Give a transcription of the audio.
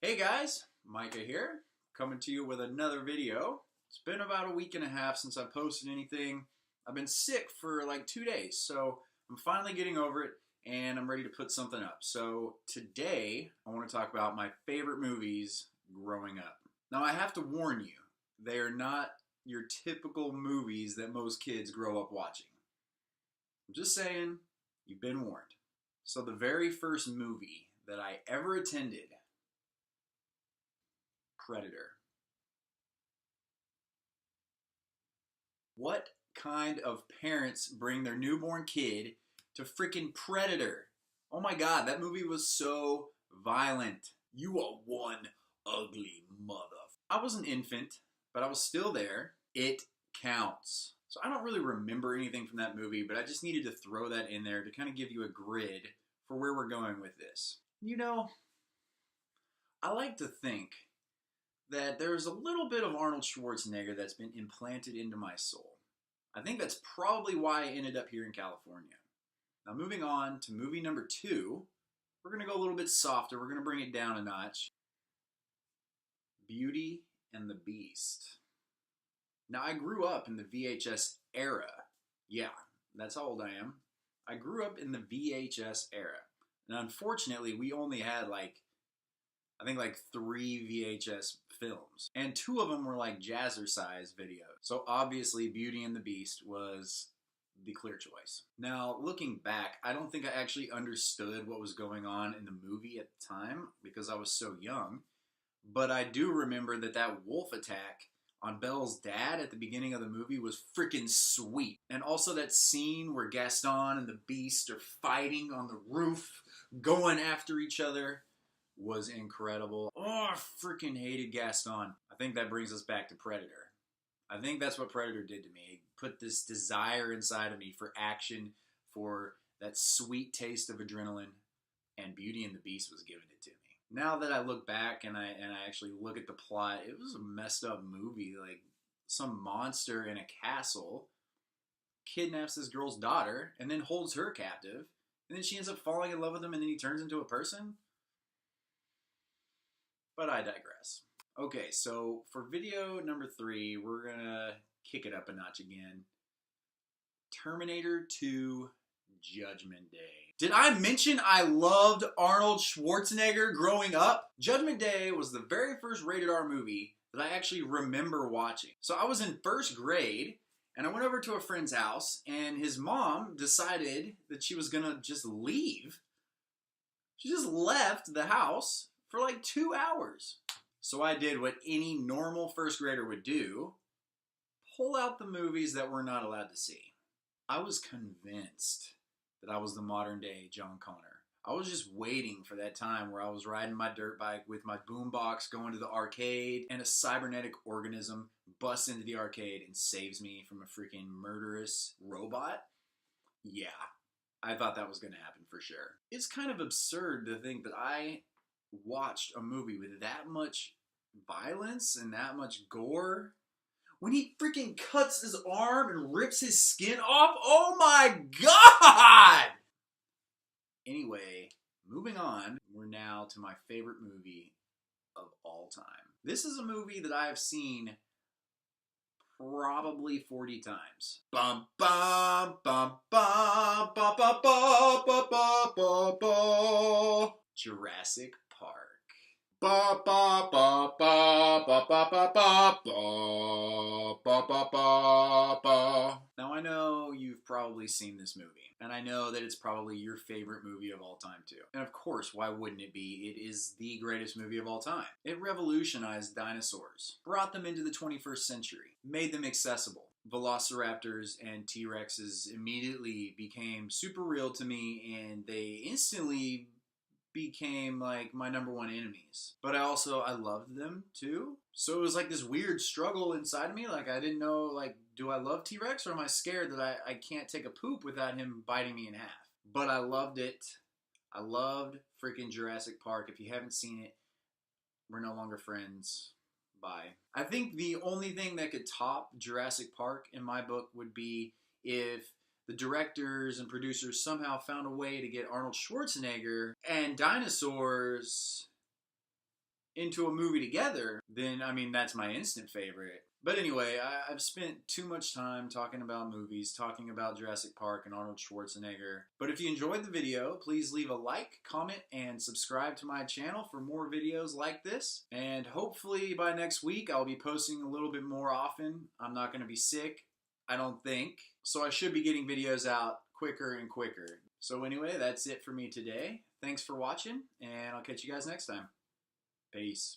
Hey guys, Micah here, coming to you with another video. It's been about a week and a half since I posted anything. I've been sick for like 2 days, so I'm finally getting over it and I'm ready to put something up. So today, I want to talk about my favorite movies growing up. Now I have to warn you, they are not your typical movies that most kids grow up watching. I'm just saying, you've been warned. So the very first movie that I ever attended, Predator. What kind of parents bring their newborn kid to freaking Predator? Oh my god, that movie was so violent. You are one ugly mother. I was an infant, but I was still there. It counts. So I don't really remember anything from that movie, but I just needed to throw that in there to kind of give you a grid for where we're going with this. You know, I like to think that there's a little bit of Arnold Schwarzenegger that's been implanted into my soul. I think that's probably why I ended up here in California. Now, moving on to movie number 2, we're going to go a little bit softer. We're going to bring it down a notch. Beauty and the Beast. Now, I grew up in the VHS era. Yeah, that's how old I am. I grew up in the VHS era. And unfortunately, we only had I think 3 VHS films. And 2 of them were like jazzercise videos. So obviously Beauty and the Beast was the clear choice. Now, looking back, I don't think I actually understood what was going on in the movie at the time because I was so young. But I do remember that wolf attack on Belle's dad at the beginning of the movie was freaking sweet. And also that scene where Gaston and the Beast are fighting on the roof, going after each other, was incredible. Oh, I freaking hated Gaston. I think that brings us back to Predator. I think that's what Predator did to me. It put this desire inside of me for action, for that sweet taste of adrenaline, and Beauty and the Beast was giving it to me. Now that I look back and I actually look at the plot, it was a messed up movie. Like, some monster in a castle kidnaps this girl's daughter and then holds her captive, and then she ends up falling in love with him, and then he turns into a person. But I digress. Okay, so for video number 3, we're gonna kick it up a notch again. Terminator 2 Judgment Day. Did I mention I loved Arnold Schwarzenegger growing up? Judgment Day was the very first rated R movie that I actually remember watching. So I was in first grade, and I went over to a friend's house, and his mom decided that she was gonna just leave. She just left the house for like 2 hours. So I did what any normal first grader would do: pull out the movies that we're not allowed to see. I was convinced that I was the modern day John Connor. I was just waiting for that time where I was riding my dirt bike with my boombox going to the arcade, and a cybernetic organism busts into the arcade and saves me from a freaking murderous robot. Yeah, I thought that was going to happen for sure. It's kind of absurd to think that I watched a movie with that much violence and that much gore. When he freaking cuts his arm and rips his skin off, oh my god! Anyway, moving on, we're now to my favorite movie of all time. This is a movie that I have seen probably 40 times. Bum bum bum bum bum bum bum bum bum bum bum. Jurassic Park. Ba ba ba ba ba ba ba ba ba ba ba ba ba. Now I know you've probably seen this movie, and I know that it's probably your favorite movie of all time too. And of course, why wouldn't it be? It is the greatest movie of all time. It revolutionized dinosaurs, brought them into the 21st century, made them accessible. Velociraptors and T-Rexes immediately became super real to me, and they instantly became like my number 1 enemies. But I loved them too. So it was like this weird struggle inside of me. Like, I didn't know, like, do I love T-Rex, or am I scared that I can't take a poop without him biting me in half? But I loved it. I loved freaking Jurassic Park. If you haven't seen it, we're no longer friends. Bye. I think the only thing that could top Jurassic Park in my book would be if the directors and producers somehow found a way to get Arnold Schwarzenegger and dinosaurs into a movie together, then I mean that's my instant favorite. But anyway, I've spent too much time talking about movies, talking about Jurassic Park and Arnold Schwarzenegger. But if you enjoyed the video, please leave a like, comment, and subscribe to my channel for more videos like this. And hopefully by next week, I'll be posting a little bit more often. I'm not going to be sick, I don't think. So I should be getting videos out quicker and quicker. So anyway, that's it for me today. Thanks for watching, and I'll catch you guys next time. Peace.